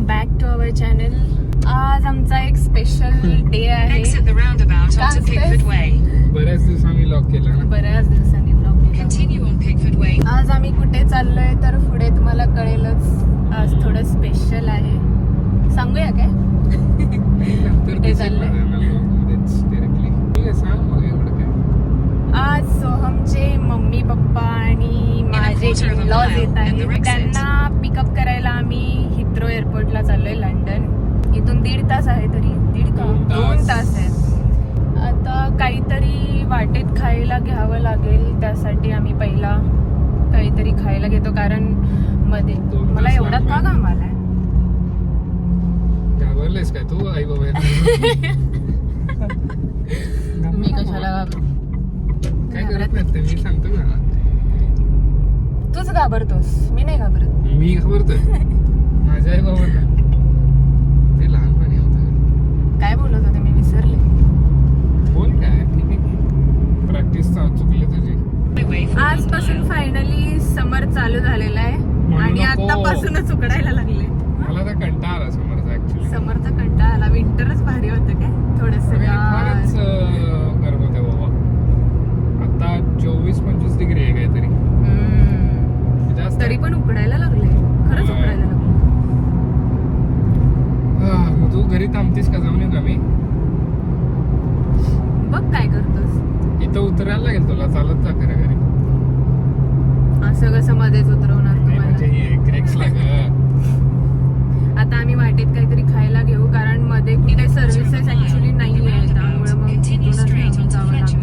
Back to our channel. आज आमचा एक स्पेशल डे आहे. बऱ्याच दिवसांनी लॉक केला ना. बऱ्याच दिवसांनी ब्लॉग केला. आज आम्ही कुठे चाललोय तर पुढे तुम्हाला कळेलच. आज थोडं स्पेशल आहे. सांगूया काय कुठे चाललोय? आज सोहमचे मम्मी पप्पा आणि माझे इन-लॉज येत आहेत. त्यांना पिकअप करायला आम्ही हिथ्रो एअरपोर्टला चाललोय, लंडन. इथून 1.5 तास आहे. तरी 2 तास आहे. आता काहीतरी वाटेत खायला घ्यावं लागेल. त्यासाठी आम्ही पहिला काहीतरी खायला घेतो, कारण मध्ये मला एवढा का घाम आलाय. घाबरलेस काय तू आई बाबा? मी कशाला घाबरू? काय करत नाही ते मी सांगतो ना. तूच घाबरतोस, मी नाही घाबरत. मी घाबरतोय माझ्या आई बाबांना. ते लहानपणी होतं. काय बोलत होते मी विसरले. बोल काय. प्रॅक्टिस चुकली तुझी. आजपासून फायनली समर चालू झालेला आहे आणि आतापासूनच उकडायला लागले. मला तर कंटाळा आला समरचा. ऍक्च्युली समरचा कंटाळा आला. विंटरच भारी होतं काय थोडस. फारच गरम होते बाबा. आता 24-25 डिग्री आहे काहीतरी. जास्त तरी पण उकडायला लागले. खरंच उकडायला लागले. मग तू घरी थांबतीस का? जाऊन येऊ का मी? बघ काय करतोस. इथं उतरायला लागेल तुला. चालत जा खरं घरी. असं कसं मध्येच उतरवणार म्हणजे तुम्हाला? क्रेक्सला आता आम्ही वाटेत काहीतरी खायला घेऊ, कारण मध्ये कुठे सर्व्हिसेस ऍक्च्युली नाही आहे. त्यामुळे मग इथूनच जावं लागेल.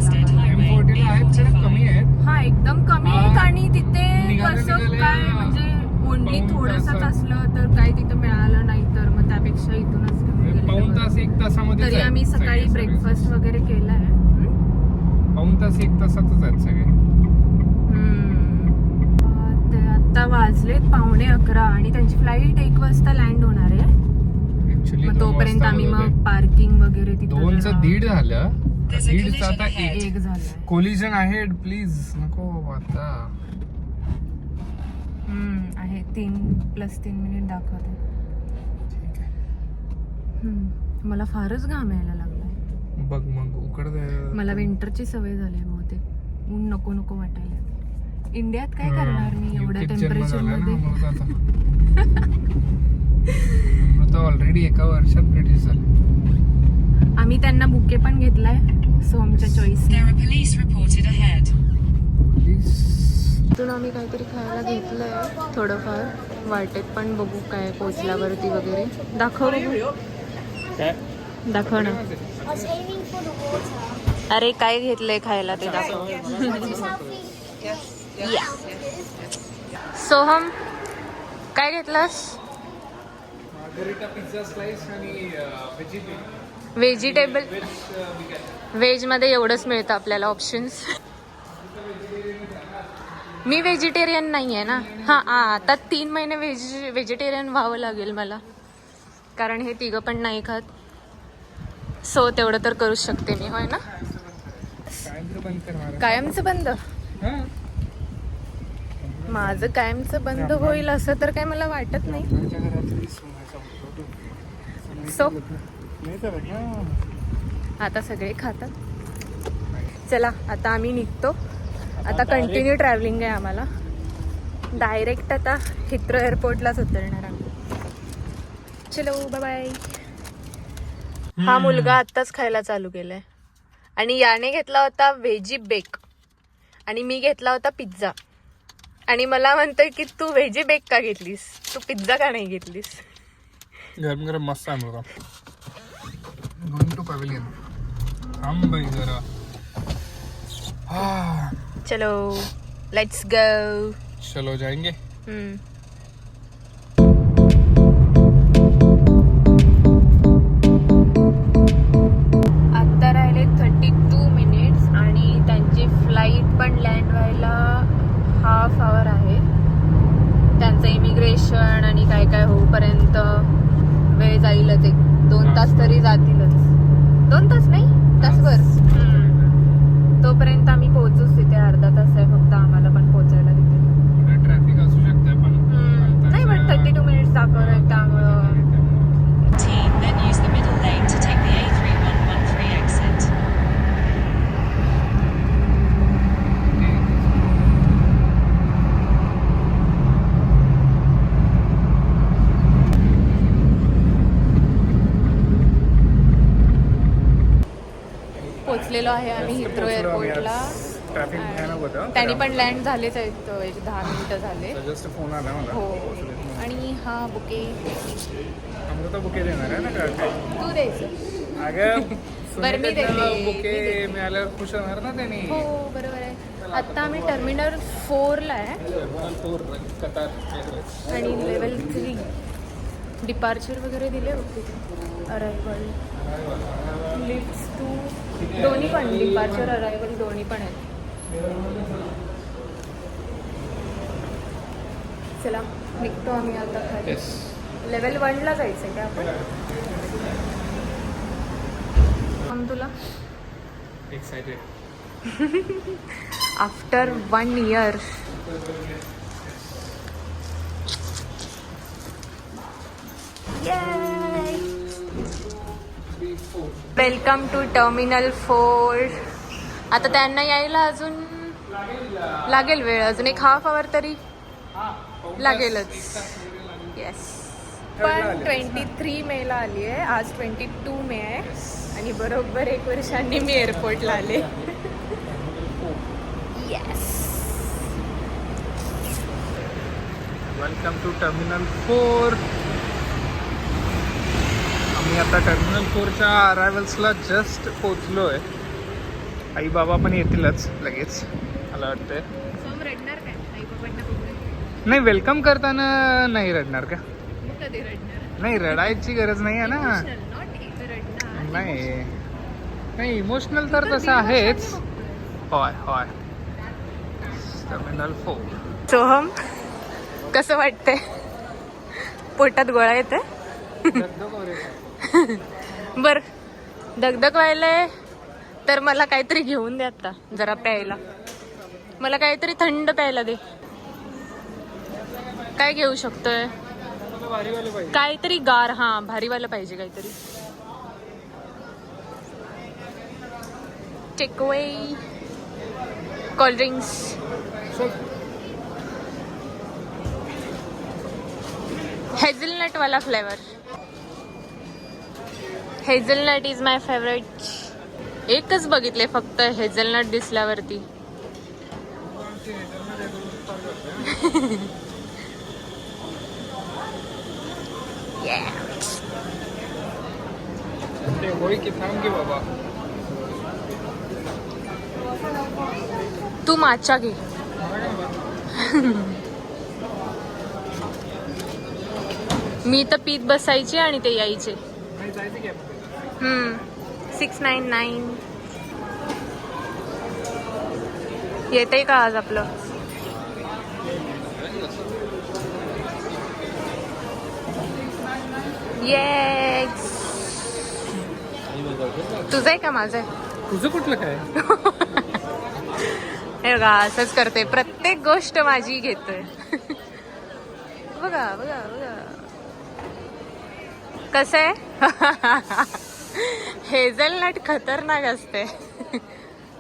M40 आहेत खरं कमी आहेत. हा एकदम कमी आहेत. आणि तिथे निघाले कसं काय म्हणजे ओनली थोडंसंच असलं तर काय तिथं मिळालं नाही तर मग त्यापेक्षा इथूनच घेऊन गेलेलं पाऊण बरं. तास 1 तासामध्ये तरी आम्ही सकाळी ब्रेकफास्ट वगैरे केला आहे. पाऊण तास 1 तासातच आहेत सगळे. आता वाजलेत 11:15 आणि त्यांची फ्लाईट 1 वाजता लँड होणार आहे. मग तोपर्यंत आम्ही मग पार्किंग वगैरे तिथं 2चं 1.5 झालं. 1.5चं आता 1 झालंय. कोलिजन आहे. प्लीज नको आता. आहे 3+3 मिनिट दाखवते. ठीक आहे. मला फारच घाम यायला लागलाय. बघ मग उकडत. मला विंटरची सवय झाली बहुतेक. ऊन नको नको वाटायला. इंडियात काय करणार मी एवढ्या टेम्परेचर मध्ये. ऑलरेडी 1 वर्षात ब्रिटिश झाले. आम्ही त्यांना बुके पण घेतलाय सोमच्या चॉईस. तिथून आम्ही काहीतरी खायला घेतलंय थोडंफार. वाटेत पण बघू काय पोचल्यावरती वगैरे. दाखव बघू. दाखव ना. अरे काय घेतलंय खायला ते दाखव. सोहम काय घेतलास? पिझ्झा स्लाइस आणि व्हेजिटेबल. व्हेज मध्ये एवढंच मिळतं आपल्याला ऑप्शन्स. मी व्हेजिटेरियन नाही आहे ना. आता 3 महिने व्हेजिटेरियन व्हावं लागेल मला, कारण हे 3 पण नाही खात. सो तेवढं तर करूच शकते मी, होय ना? कायमचं बंद. माझं कायमचं बंद होईल असं तर काय मला वाटत नाही. सो आता सगळे खातात. चला आता आम्ही निघतो. आता कंटिन्यू ट्रॅव्हलिंग आहे आम्हाला. डायरेक्ट आता हिथ्रो एअरपोर्टलाच उतरणार आम्ही. चलो बाय बाय. हा मुलगा आत्ताच खायला चालू केलाय आणि याने घेतला होता व्हेजी बेक आणि मी घेतला होता पिझ्झा. आणि मला म्हणतोय की तू व्हेजी बेक का घेतलीस, तू पिझ्झा का नाही घेतलीस? गरम गरम मस्त आहे मुलगा. Going to pavilion. थांब बाई जरा. चलो लेट्स गो. चलो जाएंगे. आता राहिले 32 मिनिट्स आणि त्यांची फ्लाईट पण लँड व्हायला ½ आवर आहे. त्यांचं इमिग्रेशन आणि काय काय होऊपर्यंत वेळ जाईलच. 1-2 तास तरी जातीलच. 2 तास नाही, तासभर. तोपर्यंत आम्ही पोहोचूच तिथे. अर्धा तास आहे फक्त आम्हाला पण पोहोचायला तिथे. ट्रॅफिक असू शकते पण नाही, बट 32 मिनिट्स दाखवलं त्यामुळं पोचलेलो आहे आम्ही हिथ्रो एअरपोर्टला. ट्रॅफिक भयानक होतं. त्यांनी पण लँड झालेच आहेत, 10 मिनिटं झाले. जस्ट फोन आला मला. हो. आणि हा बुके अमृता बुके देणार आहे ना का काय? तू द्यायचं. अगं बरं, मी देते. बुके मिळाल्यावर खुश होणार ना त्यांनी. हो बरोबर आहे. आत्ता आम्ही टर्मिनल 4ला आहे आणि लेवल 3 डिपार्चर वगैरे दिले होते. अरायवल लिफ्ट्स टू दोन्ही पण, डिपार्चर अरायवल दोन्ही पण आहेत. चला निघतो आम्ही आता खाली. लेवल 1ला जायचं आहे का आपण? तुला excited. After 1 year. Welcome to terminal 4. आता त्यांना यायला अजून लागेल वेळ, अजून एक हाफ आवर तरी लागेलच. येस. पण 23 मेला आली आहे, आज 22 मे आहे आणि बरोबर 1 वर्षांनी मी एअरपोर्टला आले. येस. Welcome to terminal 4. आम्ही आता टर्मिनल 4च्या अरायवल्सला जस्ट पोचलो आहे. आई बाबा पण येतीलच लगेच मला वाटतंय. रडणार काय आई बाबांना बघून? नाही, वेलकम करताना नाही रडणार का? कधी रडणार? नाही, रडायची गरज नाही आहे ना. रडणार नाही नाही, इमोशनल तर तसं आहेच. होय होय. टर्मिनल 4. सोहम, कसं वाटतंय? पोटात गोळा येते? बर, दगदग व्हायलाय तर मला काहीतरी घेऊन दे आता जरा प्यायला. मला काहीतरी थंड प्यायला दे. काय घेऊ शकतोय? काहीतरी गार. हा, भारीवाला पाहिजे काहीतरी. Takeaway, cold drinks. हेझलनट वाला flavour. Hazelnut is my favourite. एकच बघितले फक्त हेझलनट दिसल्यावरती. होय की, थांब की बाबा. तू माचा घे. मी तर पीत बसायची आणि ते यायचे. 699 येते का आज आपलं? येस. तुझं आहे का माझं आहे? तुझं कुठलं काय? हे बघा, असंच करते, प्रत्येक गोष्ट माझी घेतोय. बघा बघा बघा कसं आहे. हेझलनट खतरनाक असते.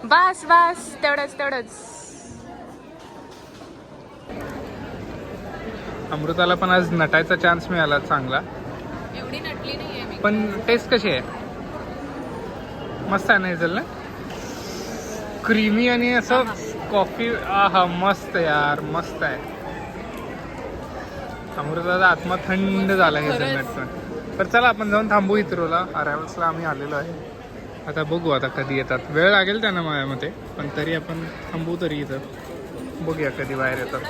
बस बस, तेवढंच. अमृताला पण आज नटायचा चान्स मिळाला चांगला. एवढी नटली नाहीये मी. पण टेस्ट कशी आहे? मस्त आहे ना हेझलनट. क्रीमी आणि असं कॉफी. हा, मस्त यार, मस्त आहे. अमृताचा आत्मा थंड झाला हेझलनटचा. तर चला आपण जाऊन थांबू हिथ्रोला. अरायवल्सला आम्ही आलेलो आहे. आता बघू आता कधी येतात. वेळ लागेल त्यांना माझ्या मते, पण तरी आपण थांबू तरी इथं. बघूया कधी बाहेर येतात.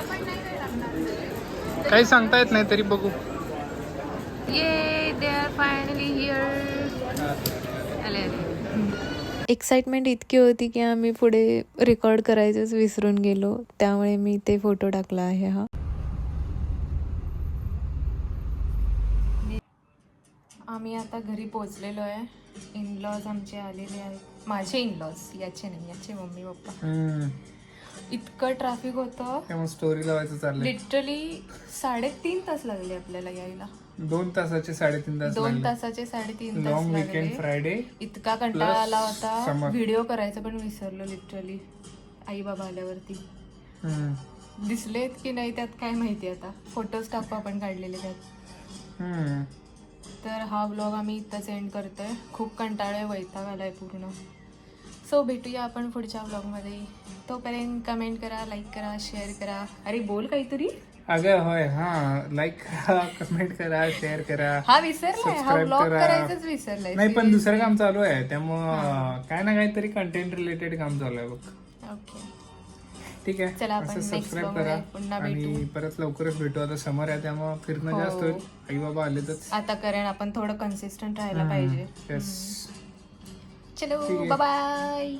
काही सांगता येत नाही, तरी बघू. ये they are finally here. Excitement इतकी होती की आम्ही पुढे रेकॉर्ड करायचंच विसरून गेलो, त्यामुळे मी ते फोटो टाकला आहे. हा, आम्ही आता घरी पोहोचलेलो आहे. इनलॉज आमचे आलेले आहेत. माझे इनलॉज, याचे नाही, याचे मम्मी पप्पा. इतकं ट्रॅफिक होतं, त्यामुळे स्टोरी लावायचं चाललंय. लिटरली 3.5 तास लागले आपल्याला यायला. 2 तासाचे 3.5 तास. 2 तासाचे 3.5 तास लॉंग लागले. Weekend Friday. इतका कंटाळा आला होता, summer. व्हिडिओ करायचं पण विसरलो लिटरली. आई बाबा आल्यावरती दिसलेत की नाही त्यात काय माहिती. आता फोटोज टाकू आपण काढलेले त्यात. तर हा व्लॉग आम्ही इथंच एंड करतोय. खूप कंटाळा, वैताग आलाय पूर्ण. सो भेटूया आपण पुढच्या व्लॉगमध्ये. तोपर्यंत कमेंट करा, लाईक करा, शेअर करा. अरे बोल काहीतरी. अगं होय, हा लाईक करा, कमेंट करा, शेअर करा. हा विसरलाय, हा Subscribe व्लॉग करा. करायचंच विसरलाय. नाही पण दुसरं काम चालू आहे, त्यामुळं काय ना काहीतरी कंटेंट रिलेटेड काम चालू आहे बघ. ओके ठीक आहे, चला आपण असं next सबस्क्राईब vlog करा मध्ये पुन्हा आणि भेटू. परत लवकरच भेटू. आता समर आहे त्यामुळं फिरणं हो. जास्त होईल. आई बाबा आले तर आता कारण आपण थोडं कन्सिस्टंट राहायला पाहिजे. येस. चलो ठीक आहे. Bye bye.